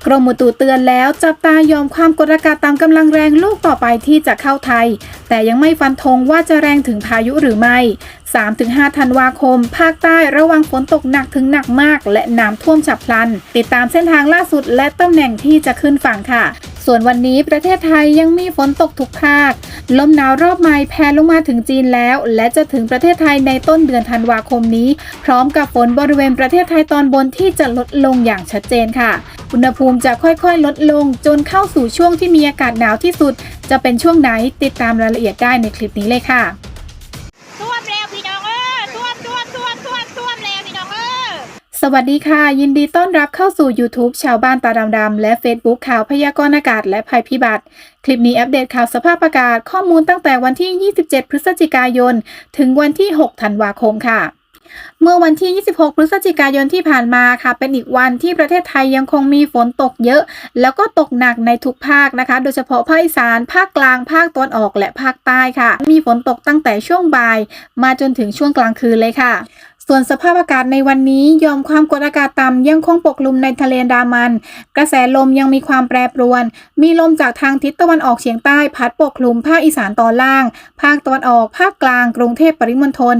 กรมอุตุเตือนแล้วจับตายอมความกดอากาศต่ำกำลังแรงลูกต่อไปที่จะเข้าไทยแต่ยังไม่ฟันธงว่าจะแรงถึงพายุหรือไม่ 3-5 ธันวาคมภาคใต้ระวังฝนตกหนักถึงหนักมากและน้ำท่วมฉับพลันติดตามเส้นทางล่าสุดและตำแหน่งที่จะขึ้นฝั่งค่ะส่วนวันนี้ประเทศไทยยังมีฝนตกทุกภาคลมหนาวรอบใหม่แผ่ลงมาถึงจีนแล้วและจะถึงประเทศไทยในต้นเดือนธันวาคมนี้พร้อมกับฝนบริเวณประเทศไทยตอนบนที่จะลดลงอย่างชัดเจนค่ะอุณหภูมิจะค่อยๆลดลงจนเข้าสู่ช่วงที่มีอากาศหนาวที่สุดจะเป็นช่วงไหนติดตามรายละเอียดได้ในคลิปนี้เลยค่ะท่วมแล้วพี่น้องท่วมแล้วพี่น้องสวัสดีค่ะยินดีต้อนรับเข้าสู่ YouTube ชาวบ้านตาดำๆและ Facebook ข่าวพยากรณ์อากาศและภัยพิบัติคลิปนี้อัปเดตข่าวสภาพอากาศข้อมูลตั้งแต่วันที่ 27 พฤศจิกายนถึงวันที่ 6 ธันวาคมค่ะเมื่อวันที่ 26 พฤศจิกายนที่ผ่านมาค่ะเป็นอีกวันที่ประเทศไทยยังคงมีฝนตกเยอะแล้วก็ตกหนักในทุกภาคนะคะโดยเฉพาะภาคอีสานภาคกลางภาคตะวันออกและภาคใต้ค่ะมีฝนตกตั้งแต่ช่วงบ่ายมาจนถึงช่วงกลางคืนเลยค่ะส่วนสภาพอากาศในวันนี้ยอมความกดอากาศต่ำยังคงปกคลุมในทะเลอันดามันกระแสลมยังมีความแปรปรวนมีลมจากทางทิศตะวันออกเฉียงใต้พัดปกคลุมภาคอีสานตอนล่างภาคตะวันออกภาคกลางกรุงเทพปริมณฑล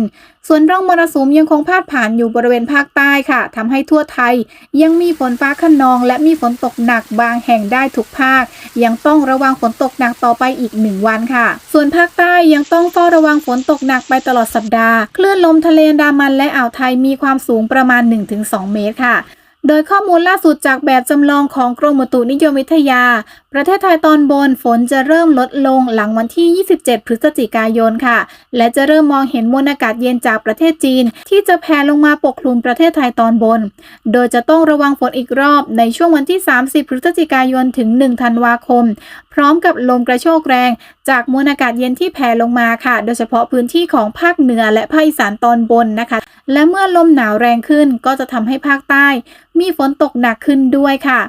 ส่วนร่องมรสุมยังคงพาดผ่านอยู่บริเวณภาคใต้ค่ะทำให้ทั่วไทยยังมีฝนฟ้าคะนองและมีฝนตกหนักบางแห่งได้ทุกภาคยังต้องระวังฝนตกหนักต่อไปอีก1วันค่ะส่วนภาคใต้ยังต้องเฝ้าระวังฝนตกหนักไปตลอดสัปดาห์คลื่นลมทะเลอันดามันและอ่าวไทยมีความสูงประมาณ 1-2 เมตรค่ะโดยข้อมูลล่าสุดจากแบบจำลองของกรมอุตุนิยมวิทยาประเทศไทยตอนบนฝนจะเริ่มลดลงหลังวันที่ 27 พฤศจิกายนค่ะและจะเริ่มมองเห็นมวลอากาศเย็นจากประเทศจีนที่จะแผ่ลงมาปกคลุมประเทศไทยตอนบนโดยจะต้องระวังฝนอีกรอบในช่วงวันที่ 30 พฤศจิกายนถึง 1 ธันวาคมพร้อมกับลมกระโชกแรงจากมวลอากาศเย็นที่แผ่ลงมาค่ะโดยเฉพาะพื้นที่ของภาคเหนือและภาคอีสานตอนบนนะคะและเมื่อลมหนาวแรงขึ้นก็จะทำให้ภาคใต้มีฝนตกหนักขึ้นด้วยค่ะ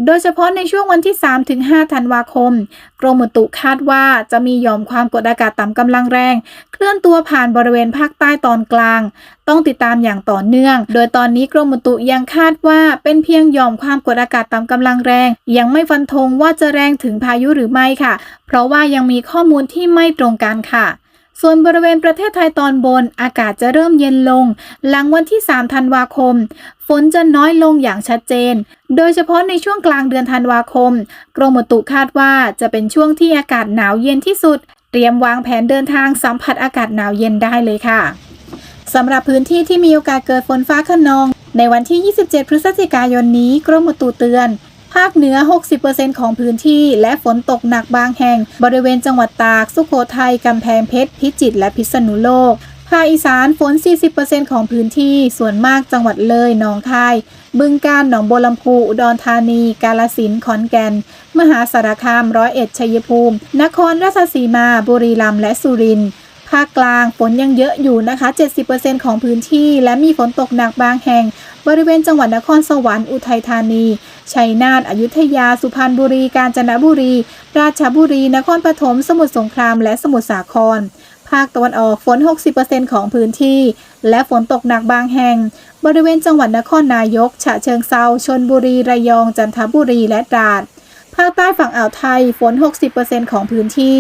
โดยเฉพาะในช่วงวันที่ 3-5 ธันวาคมกรมอุตุคาดว่าจะมีหย่อมความกดอากาศต่ำกำลังแรงเคลื่อนตัวผ่านบริเวณภาคใต้ตอนกลางต้องติดตามอย่างต่อเนื่องโดยตอนนี้กรมอุตุยังคาดว่าเป็นเพียงหย่อมความกดอากาศต่ำกำลังแรงยังไม่ฟันธงว่าจะแรงถึงพายุหรือไม่ค่ะเพราะว่ายังมีข้อมูลที่ไม่ตรงกันค่ะส่วนบริเวณประเทศไทยตอนบนอากาศจะเริ่มเย็นลงหลังวันที่ 3 ธันวาคมฝนจะน้อยลงอย่างชัดเจนโดยเฉพาะในช่วงกลางเดือนธันวาคมกรมอุตุคาดว่าจะเป็นช่วงที่อากาศหนาวเย็นที่สุดเตรียมวางแผนเดินทางสัมผัสอากาศหนาวเย็นได้เลยค่ะสำหรับพื้นที่ที่มีโอกาสเกิดฝนฟ้าคะนองในวันที่ 27 พฤศจิกายนนี้กรมอุตุเตือนภาคเหนือ 60% ของพื้นที่และฝนตกหนักบางแห่งบริเวณจังหวัดตากสุโขทัยกำแพงเพชรพิจิตรและพิษณุโลกภาคอีสานฝน 40% ของพื้นที่ส่วนมากจังหวัดเลยหนองคายบึงกาฬหนองบัวลำพูอุดรธานีกาฬสินธุ์ขอนแก่นมหาสารคามร้อยเอ็ดชัยภูมินครราชสีมาบุรีรัมย์และสุรินทร์ภาคกลางฝนยังเยอะอยู่นะคะ 70% ของพื้นที่และมีฝนตกหนักบางแห่งบริเวณจังหวัดนครสวรรค์อุทัยธานีชัยนาทอยุธยาสุพรรณบุรีกาญจนบุรีราชบุรีนครปฐมสมุทรสงครามและสมุทรสาครภาคตะวันออกฝน 60% ของพื้นที่และฝนตกหนักบางแห่งบริเวณจังหวัดนครนายกฉะเชิงเทราชลบุรีระยองจันทบุรีและตราดภาคใต้ฝั่งอ่าวไทยฝน 60% ของพื้นที่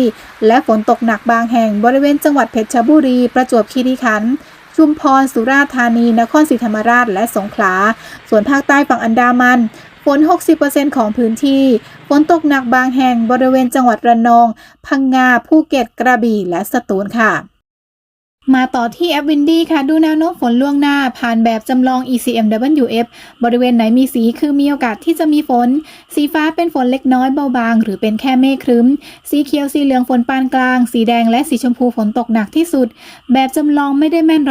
และฝนตกหนักบางแห่งบริเวณจังหวัดเพชรบุรีประจวบคีรีขันธ์ชุมพรสุราษฎร์ธานีนครศรีธรรมราชและสงขลาส่วนภาคใต้ฝั่งอันดามันฝน 60% ของพื้นที่ฝนตกหนักบางแห่งบริเวณจังหวัดระนองพังงาภูเก็ตกระบี่และสตูลค่ะมาต่อที่แอปวินดี้ค่ะดูแนวโน้มฝนล่วงหน้าผ่านแบบจำลอง ECMWF บริเวณไหนมีสีคือมีโอกาสที่จะมีฝนสีฟ้าเป็นฝนเล็กน้อยเบาบางหรือเป็นแค่เมฆครึ้มสีเขียวสีเหลืองฝนปานกลางสีแดงและสีชมพูฝนตกหนักที่สุดแบบจำลองไม่ได้แม่น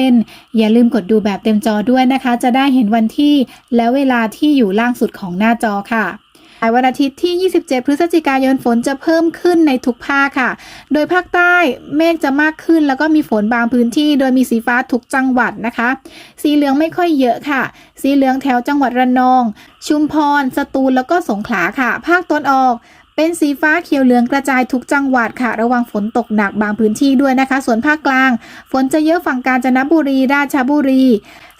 100% อย่าลืมกดดูแบบเต็มจอด้วยนะคะจะได้เห็นวันที่และเวลาที่อยู่ล่างสุดของหน้าจอค่ะวันอาทิตย์ที่ 27 พฤศจิกายนฝนจะเพิ่มขึ้นในทุกภาคค่ะโดยภาคใต้เมฆจะมากขึ้นแล้วก็มีฝนบางพื้นที่โดยมีสีฟ้าทุกจังหวัดนะคะสีเหลืองไม่ค่อยเยอะค่ะสีเหลืองแถวจังหวัดระนองชุมพรสตูลแล้วก็สงขลาค่ะภาคตะวันออกเป็นสีฟ้าเขียวเหลืองกระจายทุกจังหวัดค่ะระวังฝนตกหนักบางพื้นที่ด้วยนะคะส่วนภาคกลางฝนจะเยอะฝั่งกาญจนบุรีราชบุรี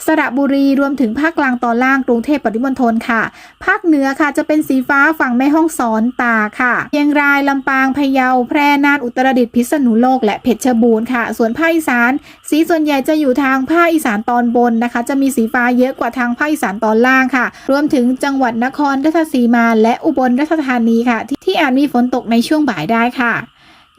สระบุรีรวมถึงภาคกลางตอนล่างกรุงเทพปริมณฑลค่ะภาคเหนือค่ะจะเป็นสีฟ้าฝั่งแม่ฮ่องสอนตากค่ะเชียงรายลำปางพะเยาแพร่น่านอุตรดิตถ์พิษณุโลกและเพชรบูรณ์ค่ะส่วนภาคอีสานสีส่วนใหญ่จะอยู่ทางภาคอีสานตอนบนนะคะจะมีสีฟ้าเยอะกว่าทางภาคอีสานตอนล่างค่ะรวมถึงจังหวัดนครราชสีมาและอุบลราชธานีค่ะที่อาจมีฝนตกในช่วงบ่ายได้ค่ะ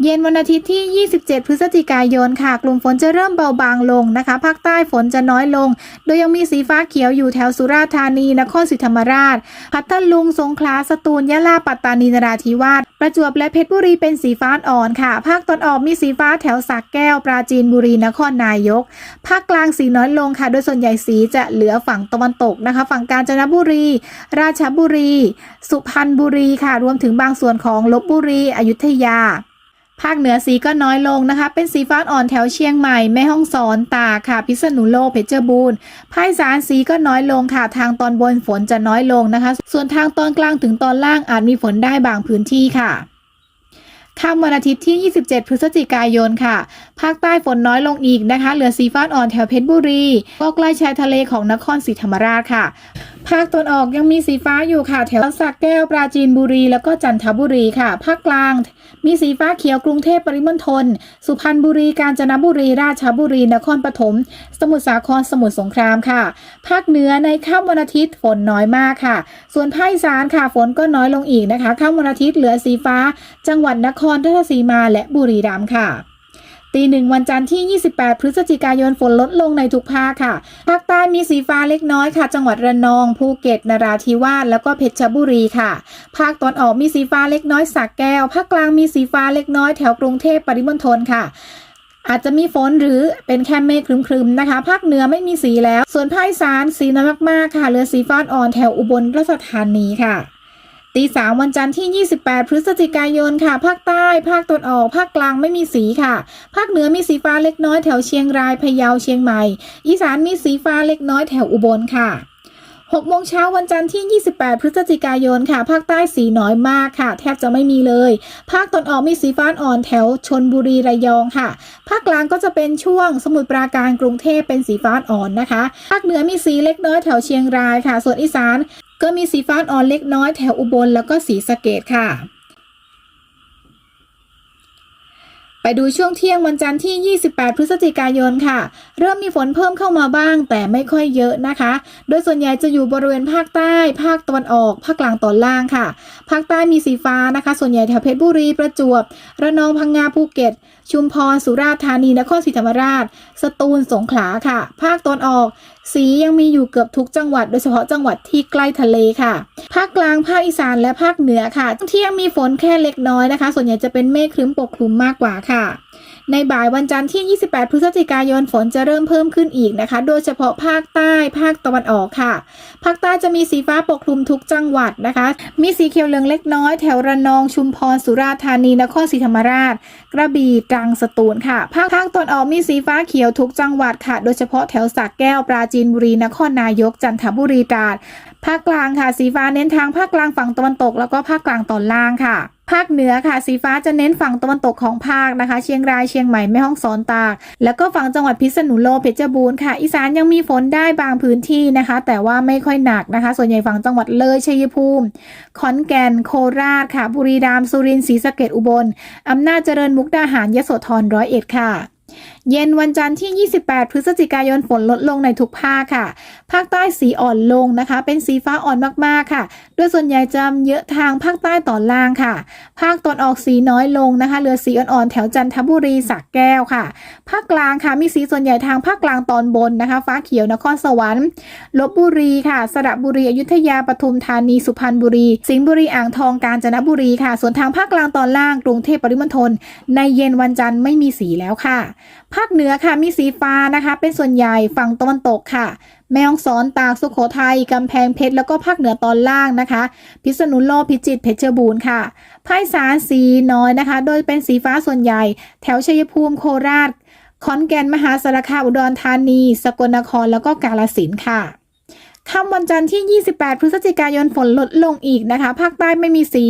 เย็นวันอาทิตย์ที่ 27 พฤศจิกายนค่ะกลุ่มฝนจะเริ่มเบาบางลงนะคะภาคใต้ฝนจะน้อยลงโดยยังมีสีฟ้าเขียวอยู่แถวสุราษฎร์ธานีนครศรีธรรมราชพัทลุงสงขลาสตูลยะลาปัตตานีนราธิวาสประจวบและเพชรบุรีเป็นสีฟ้าอ่อนค่ะภาคตะวันออกมีสีฟ้าแถวสระแก้วปราจีนบุรีนครนายกภาคกลางสีน้อยลงค่ะโดยส่วนใหญ่สีจะเหลือฝั่งตะวันตกนะคะฝั่งกาญจนบุรีราชบุรีสุพรรณบุรีค่ะรวมถึงบางส่วนของลพบุรีอยุธยาภาคเหนือสีก็น้อยลงนะคะเป็นสีฟ้าอ่อนแถวเชียงใหม่แม่ฮ่องสอนตากค่ะพิษณุโลกเพชรบูรณ์ภาคอีสานสีก็น้อยลงค่ะทางตอนบนฝนจะน้อยลงนะคะส่วนทางตอนกลางถึงตอนล่างอาจมีฝนได้บางพื้นที่ค่ะค่ำวันอาทิตย์ที่ 27 พฤศจิกายนค่ะภาคใต้ฝนน้อยลงอีกนะคะเหลือสีฟ้าอ่อนแถวเพชรบุรีก็ใกล้ชายทะเลของนครศรีธรรมราชค่ะภาคตะวันออกยังมีสีฟ้าอยู่ค่ะแถวสระแก้วปราจีนบุรีแล้วก็จันทบุรีค่ะภาคกลางมีสีฟ้าเขียวกรุงเทพปริมณฑลสุพรรณบุรีกาญจนบุรีราชบุรีนครปฐมสมุทรสาครสมุทรสงครามค่ะภาคเหนือในค่ำวันอาทิตย์ฝนน้อยมากค่ะส่วนภาคอีสานค่ะฝนก็น้อยลงอีกนะคะค่ำวันอาทิตย์เหลือสีฟ้าจังหวัดนครราชสีมาและบุรีรัมย์ค่ะตีหนึ่งวันจันทร์ที่ 28 พฤศจิกายนฝนลดลงในทุกภาคค่ะภาคใต้มีสีฟ้าเล็กน้อยค่ะจังหวัดระนองภูเก็ตนราธิวาสแล้วก็เพชรบุรีค่ะภาคตะวันออกมีสีฟ้าเล็กน้อยสระแก้วภาคกลางมีสีฟ้าเล็กน้อยแถวกรุงเทพปริมณฑลค่ะอาจจะมีฝนหรือเป็นแค่เมฆครึมๆนะคะภาคเหนือไม่มีสีแล้วส่วนภาคอีสานสีน้อยมากๆค่ะเหลือสีฟ้าอ่อนแถวอุบลราชธานีค่ะตีสามวันจันทร์ที่ 28 พฤศจิกายนค่ะภาคใต้ภาคตะวันออกภาคกลางไม่มีสีค่ะภาคเหนือมีสีฟ้าเล็กน้อยแถวเชียงรายพะเยาเชียงใหม่อีสานมีสีฟ้าเล็กน้อยแถวอุบลค่ะ6 โมงเช้าวันจันทร์ที่ 28 พฤศจิกายนค่ะภาคใต้สีน้อยมากค่ะแทบจะไม่มีเลยภาคตะวันออกมีสีฟ้าอ่อนแถวชลบุรีระยองค่ะภาคกลางก็จะเป็นช่วงสมุทรปราการกรุงเทพเป็นสีฟ้าอ่อนนะคะภาคเหนือมีสีเล็กน้อยแถวเชียงรายค่ะส่วนอีสานก็มีสีฟ้าอ่อนเล็กน้อยแถวอุบลแล้วก็ศรีสะเกษค่ะไปดูช่วงเที่ยงวันจันทร์ที่ 28 พฤศจิกายนค่ะเริ่มมีฝนเพิ่มเข้ามาบ้างแต่ไม่ค่อยเยอะนะคะโดยส่วนใหญ่จะอยู่บริเวณภาคใต้ภาคตะวันออกภาคกลางตอนล่างค่ะภาคใต้มีสีฟ้านะคะส่วนใหญ่แถวเพชรบุรีประจวบระนองพังงาภูเก็ตชุมพรสุราษฎร์ธานีนครศรีธรรมราชสตูลสงขลาค่ะภาคตะวันออกสียังมีอยู่เกือบทุกจังหวัดโดยเฉพาะจังหวัดที่ใกล้ทะเลค่ะภาคกลางภาคอีสานและภาคเหนือค่ะที่ยังมีฝนแค่เล็กน้อยนะคะส่วนใหญ่จะเป็นเมฆครึ้มปกคลุมมากกว่าค่ะในบ่ายวันจันทร์ที่ 28 พฤศจิกายนฝนจะเริ่มเพิ่มขึ้นอีกนะคะโดยเฉพาะภาคใต้ภาคตะวันออกค่ะภาคใต้จะมีสีฟ้าปกคลุมทุกจังหวัดนะคะมีสีเขียวเหลืองเล็กน้อยแถวระนองชุมพรสุราษฎร์ธานีนครศรีธรรมราชกระบี่ตรังสตูลค่ะภาคตะวันออกมีสีฟ้าเขียวทุกจังหวัดค่ะโดยเฉพาะแถวสระแก้วปราจีนบุรีนครนายกจันทบุรีตราดภาคกลางค่ะสีฟ้าเน้นทางภาคกลางฝั่งตะวันตกแล้วก็ภาคกลางตอนล่างค่ะภาคเหนือค่ะสีฟ้าจะเน้นฝั่งตะวันตกของภาคนะคะเชียงรายเชียงใหม่แม่ฮ่องสอนตากแล้วก็ฝั่งจังหวัดพิษณุโลกเพชรบูรณ์ค่ะอีสานยังมีฝนได้บางพื้นที่นะคะแต่ว่าไม่ค่อยหนักนะคะส่วนใหญ่ฝั่งจังหวัดเลยชัยภูมิขอนแก่นโคราชค่ะบุรีรัมย์สุรินทร์ศรีสะเกษอุบลอำนาจเจริญมุกดาหารยโสธร101ค่ะเย็นวันจันทร์ที่ 28 พฤศจิกายนฝนลดลงในทุกภาคค่ะภาคใต้สีอ่อนลงนะคะเป็นสีฟ้าอ่อนมากๆค่ะโดยส่วนใหญ่จะเยอะทางภาคใต้ตอนล่างค่ะภาคตอนออกสีน้อยลงนะคะเหลือสีอ่อนๆแถวจันทบุรีสระแก้วค่ะภาคกลางค่ะมีสีส่วนใหญ่ทางภาคกลางตอนบนนะคะฟ้าเขียวนครสวรรค์ลพบุรีค่ะสระบุรีอยุธยาปทุมธานีสุพรรณบุรีสิงห์บุรีอ่างทองกาญจนบุรีค่ะส่วนทางภาคกลางตอนล่างกรุงเทพปริมณฑลในเย็นวันจันทร์ไม่มีสีแล้วค่ะภาคเหนือค่ะมีสีฟ้านะคะเป็นส่วนใหญ่ฝั่งตะวันตกค่ะแม่ฮ่องสอนตากสุโขทัยกำแพงเพชรแล้วก็ภาคเหนือตอนล่างนะคะพิษณุโลกพิจิตรเพชรบูรณ์ค่ะภาคอีสานสีน้อยนะคะโดยเป็นสีฟ้าส่วนใหญ่แถวชัยภูมิโคราชขอนแก่นมหาสารคามอุดรธานีสกลนครแล้วก็กาฬสินธุ์ค่ะ ค่ำวันจันทร์ที่ 28 พฤศจิกายนฝนลดลงอีกนะคะภาคใต้ไม่มีสี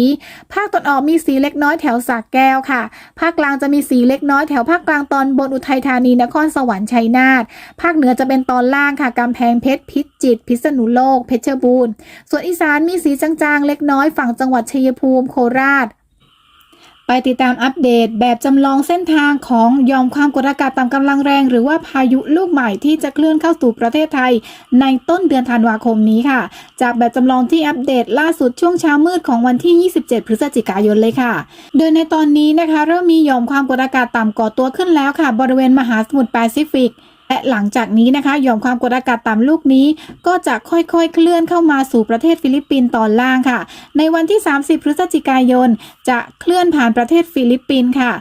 ภาคตะวันออกมีสีเล็กน้อยแถวสระแก้วค่ะภาคกลางจะมีสีเล็กน้อยแถวภาคกลางตอนบนอุทัยธานีนครสวรรค์ชัยนาทภาคเหนือจะเป็นตอนล่างค่ะกำแพงเพชรพิจิตรพิษณุโลกเพชรบูรณ์ส่วนอีสานมีสีจางๆเล็กน้อยฝั่งจังหวัดชัยภูมิโคราชไปติดตามอัปเดตแบบจำลองเส้นทางของหย่อมความกดอากาศต่ำกำลังแรงหรือว่าพายุลูกใหม่ที่จะเคลื่อนเข้าสู่ประเทศไทยในต้นเดือนธันวาคมนี้ค่ะจากแบบจำลองที่อัปเดตล่าสุดช่วงเช้ามืดของวันที่ 27 พฤศจิกายนเลยค่ะโดยในตอนนี้นะคะเริ่มมีหย่อมความกดอากาศต่ำก่อตัวขึ้นแล้วค่ะบริเวณมหาสมุทรแปซิฟิกและหลังจากนี้นะคะหย่อมความกดอากาศต่ำลูกนี้ก็จะค่อยๆเคลื่อนเข้ามาสู่ประเทศฟิลิปปินส์ตอนล่างค่ะในวันที่ 30 พฤศจิกายนจะเคลื่อนผ่านประเทศฟิลิปปินส์ค่ะ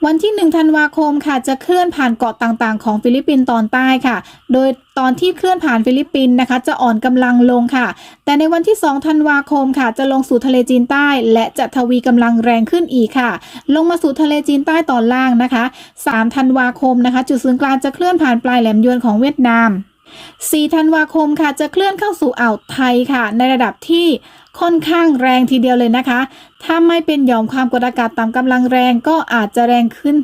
วันที่ 1 ธันวาคมค่ะจะเคลื่อนผ่านเกาะต่างๆของฟิลิปปินส์ตอนใต้ค่ะโดยตอนที่เคลื่อนผ่านฟิลิปปินส์นะคะจะอ่อนกำลังลงค่ะแต่ในวันที่ 2 ธันวาคมค่ะจะลงสู่ทะเลจีนใต้และจะทวีกำลังแรงขึ้นอีกค่ะลงมาสู่ทะเลจีนใต้ตอนล่างนะคะ3 ธันวาคมนะคะจุดศูนย์กลางจะเคลื่อนผ่านปลายแหลมยวนของเวียดนาม4 ธันวาคมค่ะจะเคลื่อนเข้าสู่อ่าวไทยค่ะในระดับที่ค่อนข้างแรงทีเดียวเลยนะคะถ้าไม่เป็นหย่อมความกดอากาศต่ำกำลังแรงก็อาจจะแรงขึ้น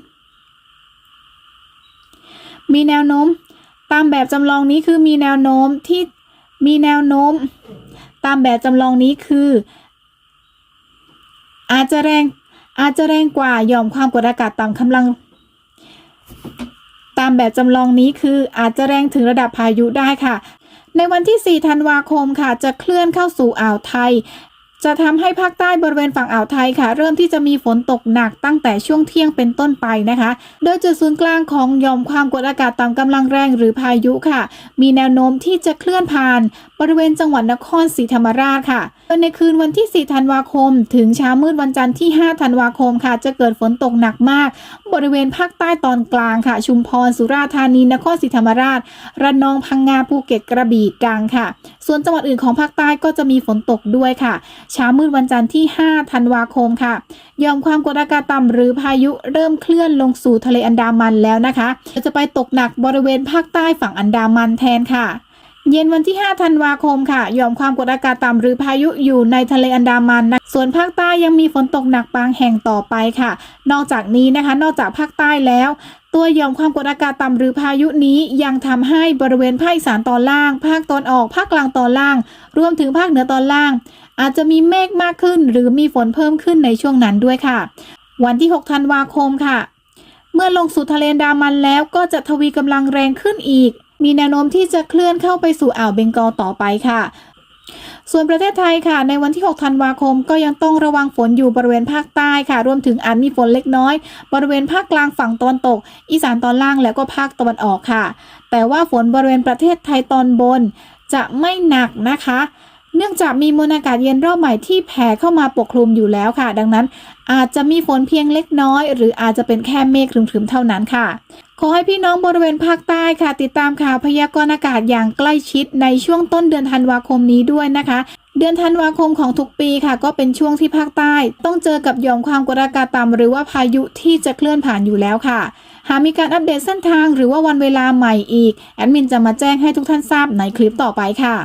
มีแนวโน้มตามแบบจำลองนี้คือมีแนวโน้มตามแบบจำลองนี้คืออาจจะแรงกว่าหย่อมความกดอากาศต่ำกำลังตามแบบจำลองนี้คืออาจจะแรงถึงระดับพายุได้ค่ะในวันที่ 4 ธันวาคมค่ะจะเคลื่อนเข้าสู่อ่าวไทยจะทำให้ภาคใต้บริเวณฝั่งอ่าวไทยค่ะเริ่มที่จะมีฝนตกหนักตั้งแต่ช่วงเที่ยงเป็นต้นไปนะคะโดยจุดศูนย์กลางของหย่อมความกดอากาศต่ำกำลังแรงหรือพายุค่ะมีแนวโน้มที่จะเคลื่อนผ่านบริเวณจังหวัดนครศรีธรรมราชค่ะโดยในคืนวันที่ 4 ธันวาคมถึงเช้ามืดวันจันทร์ที่ 5 ธันวาคมค่ะจะเกิดฝนตกหนักมากบริเวณภาคใต้ตอนกลางค่ะชุมพรสุราษฎร์ธานีนครศรีธรรมราชระนองพังงาภูเก็ตกระบี่ตรังค่ะส่วนจังหวัดอื่นของภาคใต้ก็จะมีฝนตกด้วยค่ะเช้ามืดวันจันทร์ที่ 5 ธันวาคมค่ะหย่อมความกดอากาศต่ำหรือพายุเริ่มเคลื่อนลงสู่ทะเลอันดามันแล้วนะคะจะไปตกหนักบริเวณภาคใต้ฝั่งอันดามันแทนค่ะเย็นวันที่ 5 ธันวาคมค่ะหย่อมความกดอากาศต่ำหรือพายุอยู่ในทะเลอันดามันนะส่วนภาคใต้ยังมีฝนตกหนักบางแห่งต่อไปค่ะนอกจากนี้นะคะนอกจากภาคใต้แล้วตัวหย่อมความกดอากาศต่ำหรือพายุนี้ยังทำให้บริเวณภาคอีสานตอนล่างภาคตะวันออกภาคกลางตอนล่างรวมถึงภาคเหนือตอนล่างอาจจะมีเมฆมากขึ้นหรือมีฝนเพิ่มขึ้นในช่วงนั้นด้วยค่ะวันที่ 6 ธันวาคมค่ะเมื่อลงสู่ทะเลอันดามันแล้วก็จะทวีกำลังแรงขึ้นอีกมีแนวโน้มที่จะเคลื่อนเข้าไปสู่อ่าวเบงกอลต่อไปค่ะส่วนประเทศไทยค่ะในวันที่ 6 ธันวาคมก็ยังต้องระวังฝนอยู่บริเวณภาคใต้ค่ะรวมถึงอาจมีฝนเล็กน้อยบริเวณภาคกลางฝั่งตะวันตกอีสานตอนล่างแล้วก็ภาคตะวันออกค่ะแต่ว่าฝนบริเวณประเทศไทยตอนบนจะไม่หนักนะคะเนื่องจากมีมวลอากาศเย็นรอบใหม่ที่แผ่เข้ามาปกคลุมอยู่แล้วค่ะดังนั้นอาจจะมีฝนเพียงเล็กน้อยหรืออาจจะเป็นแค่เมฆครึมๆเท่านั้นค่ะขอให้พี่น้องบริเวณภาคใต้ค่ะติดตามข่าวพยากรณ์อากาศอย่างใกล้ชิดในช่วงต้นเดือนธันวาคมนี้ด้วยนะคะเดือนธันวาคมของทุกปีค่ะก็เป็นช่วงที่ภาคใต้ต้องเจอกับหย่อมความกดอากาศต่ำหรือว่าพายุที่จะเคลื่อนผ่านอยู่แล้วค่ะหากมีการอัปเดตเส้นทางหรือว่าวันเวลาใหม่อีกแอดมินจะมาแจ้งให้ทุกท่านทราบในคลิปต่อไปค่ะ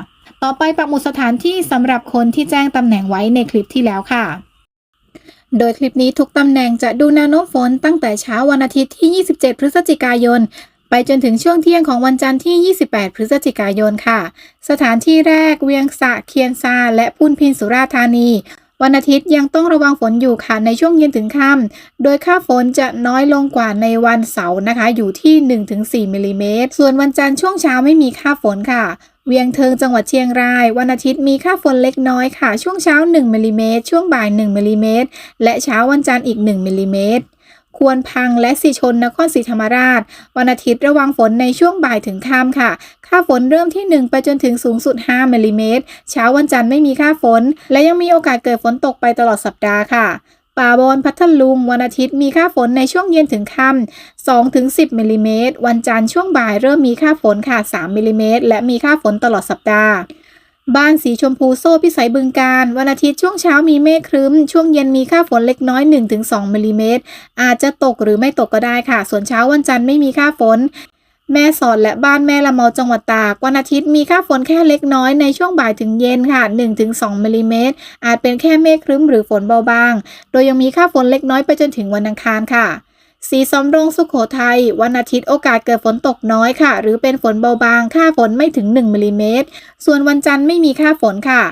ต่อไปปักหมุดสถานที่สำหรับคนที่แจ้งตำแหน่งไว้ในคลิปที่แล้วค่ะโดยคลิปนี้ทุกตำแหน่งจะดูแนวโน้มฝนตั้งแต่เช้าวันอาทิตย์ที่ 27 พฤศจิกายนไปจนถึงช่วงเที่ยงของวันจันทร์ที่ 28 พฤศจิกายนค่ะสถานที่แรกเวียงสะเคียนซาและพุนพินสุราษฎร์ธานีวันอาทิตย์ยังต้องระวังฝนอยู่ค่ะในช่วงเย็นถึงค่ำโดยค่าฝนจะน้อยลงกว่าในวันเสาร์นะคะอยู่ที่ 1-4 มิลลิเมตรส่วนวันจันทร์ช่วงเช้าไม่มีค่าฝนค่ะเวียงเทิงจังหวัดเชียงรายวันอาทิตย์มีค่าฝนเล็กน้อยค่ะช่วงเช้า1มิลลิเมตรช่วงบ่าย1มิลลิเมตรและเช้าวันจันทร์อีก1มิลลิเมตรควรพังและสีชนนครศรีธรรมราชวันอาทิตย์ระวังฝนในช่วงบ่ายถึงค่ำค่ะค่าฝนเริ่มที่1ไปจนถึงสูงสุด5มิลลิเมตรเช้าวันจันทร์ไม่มีค่าฝนและยังมีโอกาสเกิดฝนตกไปตลอดสัปดาห์ค่ะป่าบอนพัทลุงวันอาทิตย์มีค่าฝนในช่วงเย็นถึงค่ำ2-10มิลลิเมตรวันจันทร์ช่วงบ่ายเริ่มมีค่าฝนค่ะ3มิลลิเมตรและมีค่าฝนตลอดสัปดาห์บ้านสีชมพูโซ่พิสัยบึงกาฬวันอาทิตย์ช่วงเช้ามีเมฆครึ้มช่วงเย็นมีค่าฝนเล็กน้อย 1-2 มิลลิเมตรอาจจะตกหรือไม่ตกก็ได้ค่ะส่วนเช้าวันจันทร์ไม่มีค่าฝน แม่สอดและบ้านแม่ละเมาจังหวัดตากวันอาทิตย์มีค่าฝนแค่เล็กน้อยในช่วงบ่ายถึงเย็นค่ะ 1-2 มิลลิเมตรอาจเป็นแค่เมฆครึ้มหรือฝนเบาบางโดยยังมีค่าฝนเล็กน้อยไปจนถึงวันอังคารค่ะศรีสำโรงสุโขทัยวันอาทิตย์โอกาสเกิดฝนตกน้อยค่ะหรือเป็นฝนเบาบางค่าฝนไม่ถึง1มิลลิเมตรส่วนวันจันทร์ไม่มีค่าฝนค่ะ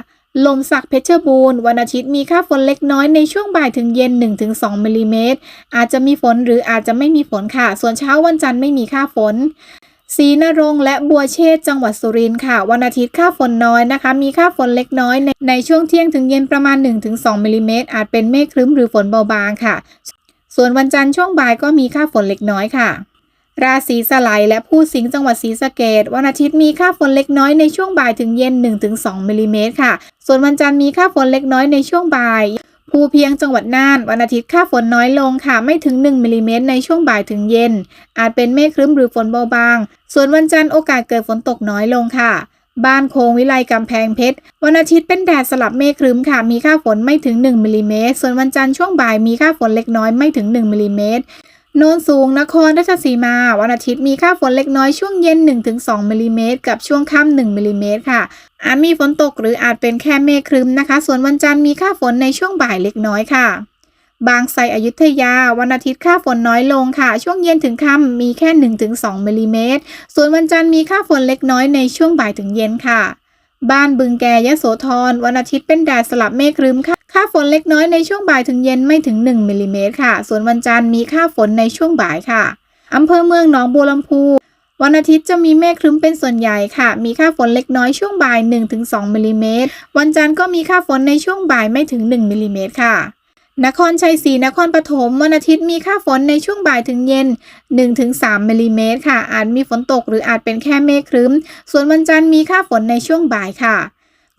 ลมสักเพชรบูรณ์วันอาทิตย์มีค่าฝนเล็กน้อยในช่วงบ่ายถึงเย็น 1-2 มิลลิเมตรอาจจะมีฝนหรืออาจจะไม่มีฝนค่ะส่วนเช้าวันจันทร์ไม่มีค่าฝนศรีนรงค์และบัวเชษจังหวัดสุรินทร์ค่ะวันอาทิตย์ค่าฝนน้อยนะคะมีค่าฝนเล็กน้อยในช่วงเที่ยงถึงเย็นประมาณ 1-2 มิลลิเมตรอาจเป็นเมฆครึ้มหรือฝนเบาบางค่ะส่วนวันจันทร์ช่วงบ่ายก็มีค่าฝนเล็กน้อยค่ะราศีสไลและผู้สิงห์จังหวัดศรีสะเกษวันอาทิตย์มีค่าฝนเล็กน้อยในช่วงบ่ายถึงเย็น 1-2 มิลลิเมตรค่ะส่วนวันจันทร์มีค่าฝนเล็กน้อยในช่วงบ่ายภูเพียงจังหวัดน่านวันอาทิตย์ค่าฝนน้อยลงค่ะไม่ถึง1มิลลิเมตรในช่วงบ่ายถึงเย็นอาจเป็นเมฆครึ้มหรือฝนเบาบางส่วนวันจันทร์โอกาสเกิดฝนตกน้อยลงค่ะบ้านโคงวิไลกำแพงเพชรวันอาทิตย์เป็นแดดสลับเมฆครึ้มค่ะมีค่าฝนไม่ถึง1มิลลิเมตรส่วนวันจันทร์ช่วงบ่ายมีค่าฝนเล็กน้อยไม่ถึง1มิลลิเมตรโนนสูงนครราชสีมาวันอาทิตย์มีค่าฝนเล็กน้อยช่วงเย็น 1-2 มิลลิเมตรกับช่วงค่ำ1มิลลิเมตรค่ะอาจมีฝนตกหรืออาจเป็นแค่เมฆครึ้มนะคะส่วนวันจันทร์มีค่าฝนในช่วงบ่ายเล็กน้อยค่ะบางไทรอยุธยาวันอาทิตย์ค่าฝนน้อยลงค่ะช่วงเย็นถึงค่ำมีแค่ 1-2 มิลลิเมตรส่วนวันจันทร์มีค่าฝนเล็กน้อยในช่วงบ่ายถึงเย็นค่ะบ้านบึงแกยโสธรวันอาทิตย์เป็นแดดสลับเมฆครึ้มค่ะค่าฝนเล็กน้อยในช่วงบ่ายถึงเย็นไม่ถึง1มิลลิเมตรค่ะส่วนวันจันทร์มีค่าฝนในช่วงบ่ายค่ะอำเภอเมืองหนองบัวลำพูวันอาทิตย์จะมีเมฆครึ้มเป็นส่วนใหญ่ค่ะมีค่าฝนเล็กน้อยช่วงบ่าย 1-2 มิลลิเมตรวันจันทร์ก็มีค่าฝนในช่วงบ่ายไม่ถึง1มิลลิเมตรค่ะนครชัยศรีนครปฐมวันอาทิตย์มีค่าฝนในช่วงบ่ายถึงเย็น 1-3 มิลลิเมตรค่ะอาจมีฝนตกหรืออาจเป็นแค่เมฆครึ้มส่วนวันจันทร์มีค่าฝนในช่วงบ่ายค่ะ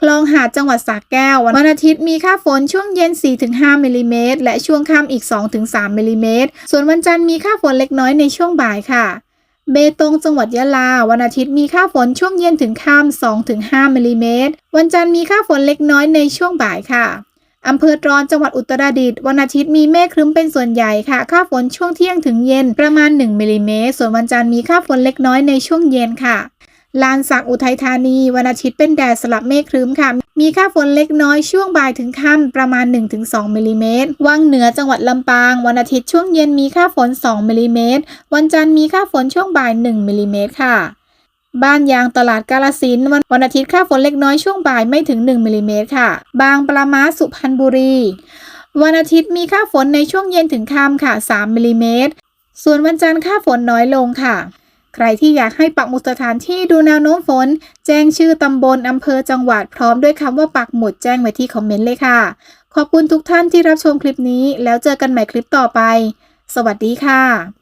คลองหาดจังหวัดสระแก้ววันอาทิตย์มีค่าฝนช่วงเย็น 4-5 มิลลิเมตรและช่วงค่ำอีก 2-3 มิลลิเมตรส่วนวันจันทร์มีค่าฝนเล็กน้อยในช่วงบ่ายค่ะเบตงจังหวัดยะลาวันอาทิตย์มีค่าฝนช่วงเย็นถึงค่ำ 2-5 มิลลิเมตรวันจันทร์มีค่าฝนเล็กน้อยในช่วงบ่ายค่ะอำเภอตรอนจังหวัดอุตรดิตถ์วันอาทิตย์มีเมฆครึ้มเป็นส่วนใหญ่ค่ะค่าฝนช่วงเที่ยงถึงเย็นประมาณ1มิลลิเมตรส่วนวันจันทร์มีค่าฝนเล็กน้อยในช่วงเย็นค่ะลานสักอุทัยธานีวันอาทิตย์เป็นแดดสลับเมฆครึ้มค่ะมีค่าฝนเล็กน้อยช่วงบ่ายถึงค่ำประมาณ 1-2 มิลลิเมตรวังเหนือจังหวัดลำปางวันอาทิตย์ช่วงเย็นมีค่าฝน2มิลลิเมตรวันจันทร์มีค่าฝนช่วงบ่าย1มิลลิเมตรค่ะบ้านยางตลาดกาฬสินธุ์วันอาทิตย์ค่าฝนเล็กน้อยช่วงบ่ายไม่ถึง1มิลลิเมตรค่ะบางปะมาสุพรรณบุรีวันอาทิตย์มีค่าฝนในช่วงเย็นถึงค่ำค่ะ3มิลลิเมตรส่วนวันจันทร์ค่าฝนน้อยลงค่ะใครที่อยากให้ปักหมุดสถานที่ดูแนวโน้มฝนแจ้งชื่อตำบลอำเภอจังหวัดพร้อมด้วยคำว่าปักหมุดแจ้งไว้ที่คอมเมนต์เลยค่ะขอบคุณทุกท่านที่รับชมคลิปนี้แล้วเจอกันใหม่คลิปต่อไปสวัสดีค่ะ